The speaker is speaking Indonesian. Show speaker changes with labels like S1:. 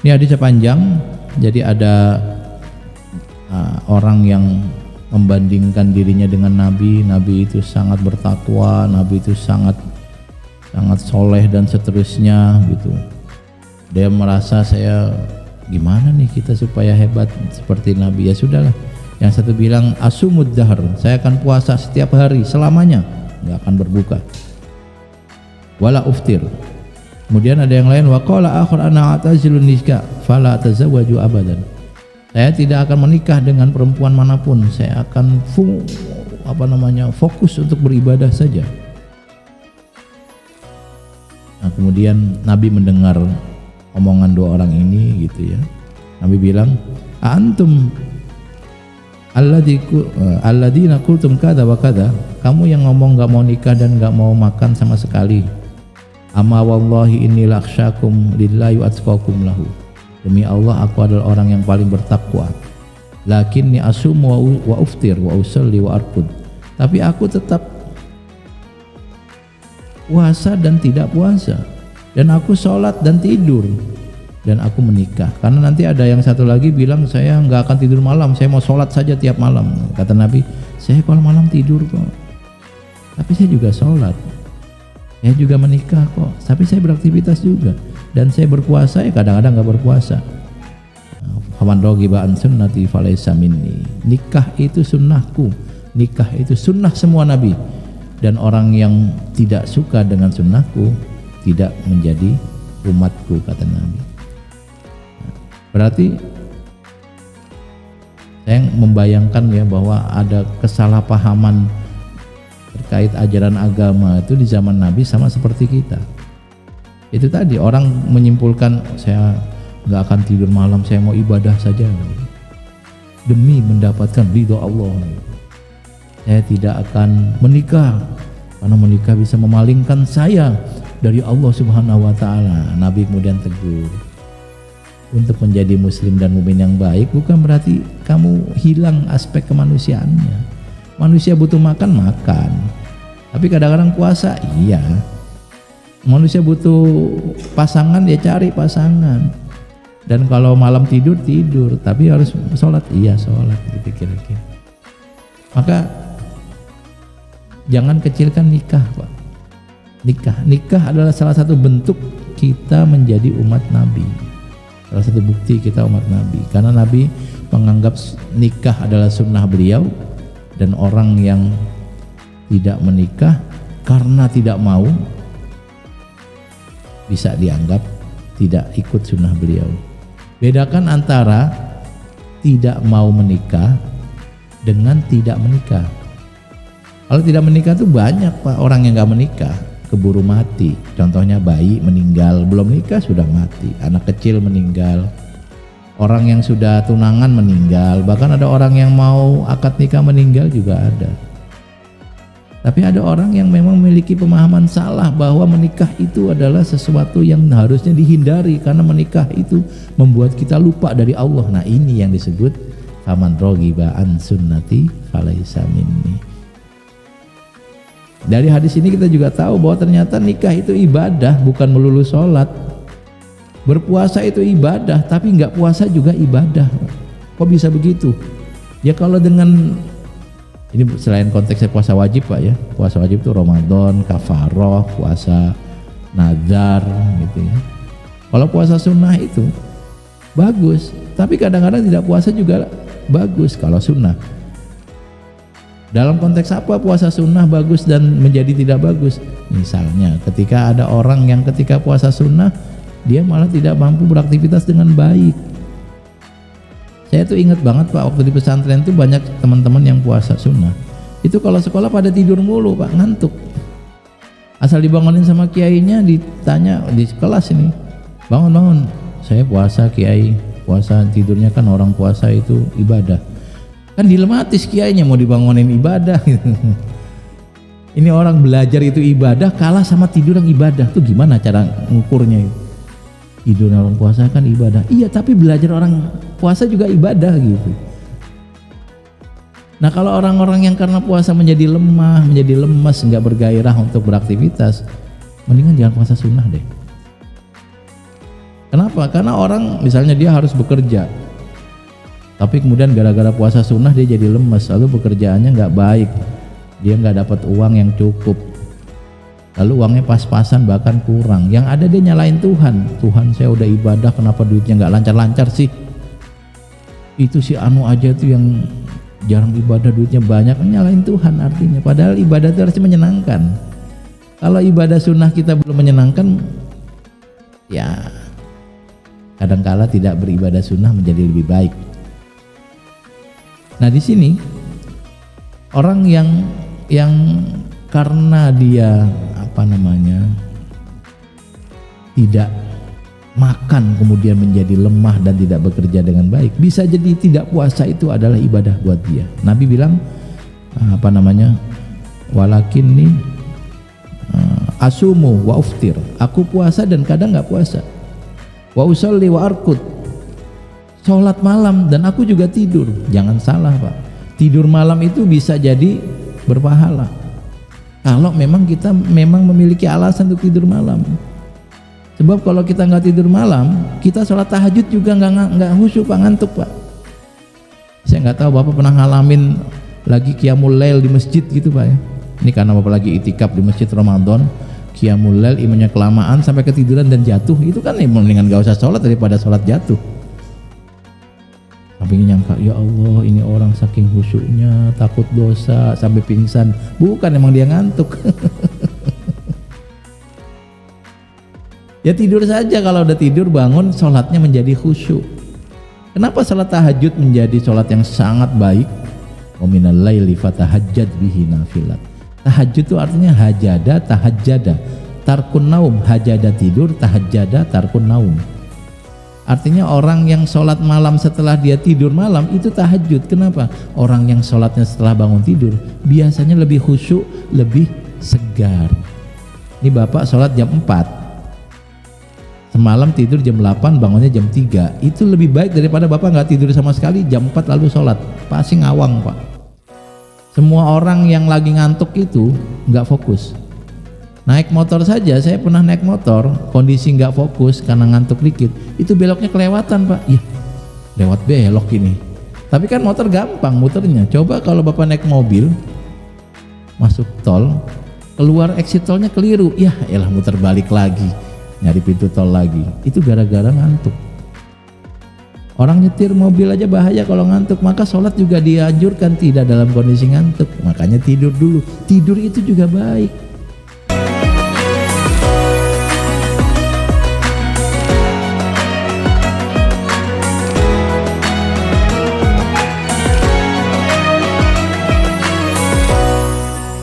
S1: Ini hadisnya panjang, jadi ada orang yang membandingkan dirinya dengan Nabi. Nabi itu sangat bertakwa, Nabi itu sangat soleh dan seterusnya gitu. Dia merasa, saya gimana nih kita supaya hebat seperti Nabi? Ya sudahlah. Yang satu bilang asumud dahr, saya akan puasa setiap hari selamanya, nggak akan berbuka. Wala uftir. Kemudian ada yang lain, wa qala akhar ana atazilun nikah fala atazawwaju abadan. Saya tidak akan menikah dengan perempuan manapun, saya akan fokus untuk beribadah saja. Nah, kemudian Nabi mendengar omongan dua orang ini gitu ya. Nabi bilang, antum alladzina qultum kada wa kada, kamu yang ngomong enggak mau nikah dan enggak mau makan sama sekali. Amma wallahi inni lakhsyakum lillahi wa atqakum lahu. Demi Allah aku adalah orang yang paling bertakwa. Lakinni asum wa uftir wa usalli wa arqud. Tapi aku tetap puasa dan tidak puasa, dan aku sholat dan tidur, dan aku menikah. Karena nanti ada yang satu lagi bilang, saya nggak akan tidur malam, saya mau sholat saja tiap malam. Kata Nabi, saya kalau malam tidur kok, tapi saya juga sholat, saya juga menikah kok, tapi saya beraktivitas juga, dan saya berpuasa, ya kadang-kadang nggak berpuasa. Faman raghiba an sunnati falaysa minni. Nikah itu sunnahku, nikah itu sunnah semua Nabi, dan orang yang tidak suka dengan sunnahku tidak menjadi umatku, kata Nabi. Berarti saya membayangkan ya bahwa ada kesalahpahaman terkait ajaran agama itu di zaman Nabi sama seperti kita. Itu tadi orang menyimpulkan, saya nggak akan tidur malam, saya mau ibadah saja demi mendapatkan ridho Allah. Saya tidak akan menikah karena menikah bisa memalingkan saya dari Allah Subhanahu wa taala. Nabi kemudian tegur, untuk menjadi muslim dan mukmin yang baik bukan berarti kamu hilang aspek kemanusiaannya. Manusia butuh makan, tapi kadang-kadang puasa, iya. Manusia butuh pasangan, ya cari pasangan. Dan kalau malam tidur, tapi harus sholat, iya sholat, gitu kira-kira. Maka jangan kecilkan nikah, Pak. Nikah adalah salah satu bentuk kita menjadi umat Nabi. Salah satu bukti kita umat Nabi, karena Nabi menganggap nikah adalah sunnah beliau, dan orang yang tidak menikah karena tidak mau bisa dianggap tidak ikut sunnah beliau. Bedakan antara tidak mau menikah dengan tidak menikah. Kalau tidak menikah itu banyak, Pak, orang yang nggak menikah keburu mati. Contohnya bayi meninggal, belum nikah sudah mati. Anak kecil meninggal, orang yang sudah tunangan meninggal, bahkan ada orang yang mau akad nikah meninggal juga ada. Tapi ada orang yang memang memiliki pemahaman salah bahwa menikah itu adalah sesuatu yang harusnya dihindari, karena menikah itu membuat kita lupa dari Allah. Nah, ini yang disebut faman raghiba an sunnati falaysa minni. Dari hadis ini kita juga tahu bahwa ternyata nikah itu ibadah, bukan melulu sholat. Berpuasa itu ibadah, tapi nggak puasa juga ibadah. Kok bisa begitu? Ya kalau dengan ini selain konteksnya puasa wajib, Pak, ya. Puasa wajib itu Ramadan, kafaroh, puasa nazar gitu ya. Kalau puasa sunnah itu bagus, tapi kadang-kadang tidak puasa juga bagus kalau sunnah. Dalam konteks apa puasa sunnah bagus dan menjadi tidak bagus? Misalnya ketika ada orang yang ketika puasa sunnah dia malah tidak mampu beraktivitas dengan baik. Saya tuh ingat banget, Pak, waktu di pesantren tuh banyak teman-teman yang puasa sunnah. Itu kalau sekolah pada tidur mulu, Pak, ngantuk. Asal dibangunin sama kiainya, ditanya di kelas ini, bangun, saya puasa kiai, puasa, tidurnya kan orang puasa itu ibadah. Kan dilematis kiainya mau dibangunin ibadah gitu. Ini orang belajar itu ibadah kalah sama tidur yang ibadah, tuh gimana cara ngukurnya itu? Tidur orang puasa kan ibadah, iya, tapi belajar orang puasa juga ibadah gitu. Nah, kalau orang-orang yang karena puasa menjadi lemah, menjadi lemas, nggak bergairah untuk beraktivitas, mendingan jangan puasa sunnah deh. Kenapa? Karena orang misalnya dia harus bekerja, tapi kemudian gara-gara puasa sunnah dia jadi lemes, lalu pekerjaannya nggak baik, dia nggak dapat uang yang cukup, lalu uangnya pas-pasan bahkan kurang. Yang ada dia nyalain Tuhan. Tuhan, saya udah ibadah kenapa duitnya nggak lancar-lancar sih? Itu si anu aja tuh yang jarang ibadah duitnya banyak, nyalain Tuhan artinya. Padahal ibadah itu harusnya menyenangkan. Kalau ibadah sunnah kita belum menyenangkan, ya kadangkala tidak beribadah sunnah menjadi lebih baik. Nah di sini orang yang karena dia tidak makan kemudian menjadi lemah dan tidak bekerja dengan baik, bisa jadi tidak puasa itu adalah ibadah buat dia. Nabi bilang walakinni asumu wa uftir, aku puasa dan kadang nggak puasa, wa usolli wa arkud, sholat malam dan aku juga tidur. Jangan salah Pak, tidur malam itu bisa jadi berpahala kalau memang kita memiliki alasan untuk tidur malam. Sebab kalau kita nggak tidur malam, kita sholat tahajud juga nggak khusyuk Pak, ngantuk Pak. Saya nggak tahu Bapak pernah ngalamin lagi qiyamul lail di masjid gitu Pak ya. Ini karena Bapak lagi itikaf di masjid Ramadan, qiyamul lail imamnya kelamaan sampai ketiduran dan jatuh. Itu kan mendingan gak usah sholat daripada sholat jatuh. Tapi nyangka, ya Allah ini orang saking khusyuknya takut dosa sampai pingsan. Bukan, emang dia ngantuk. Ya tidur saja, kalau udah tidur bangun sholatnya menjadi khusyuk. Kenapa sholat tahajud menjadi sholat yang sangat baik? Wa minal laili fatahajjad bihi nafilat. Tahajud itu artinya hajada tahajjada, tarkun naum. Hajada tidur, tahajjada tarkun naum. Artinya orang yang sholat malam setelah dia tidur malam itu tahajud. Kenapa? Orang yang sholatnya setelah bangun tidur biasanya lebih khusyuk, lebih segar. Ini Bapak sholat jam 4, semalam tidur jam 8, bangunnya jam 3. Itu lebih baik daripada Bapak nggak tidur sama sekali, jam 4 lalu sholat. Pasti ngawang Pak. Semua orang yang lagi ngantuk itu nggak fokus. Naik motor saja, saya pernah naik motor, kondisi nggak fokus karena ngantuk dikit, itu beloknya kelewatan Pak. Iya, lewat belok ini. Tapi kan motor gampang muternya. Coba kalau Bapak naik mobil, masuk tol, keluar exit tolnya keliru, ya elah muter balik lagi, nyari pintu tol lagi. Itu gara-gara ngantuk. Orang nyetir mobil aja bahaya kalau ngantuk, maka sholat juga dianjurkan tidak dalam kondisi ngantuk. Makanya tidur dulu. Tidur itu juga baik.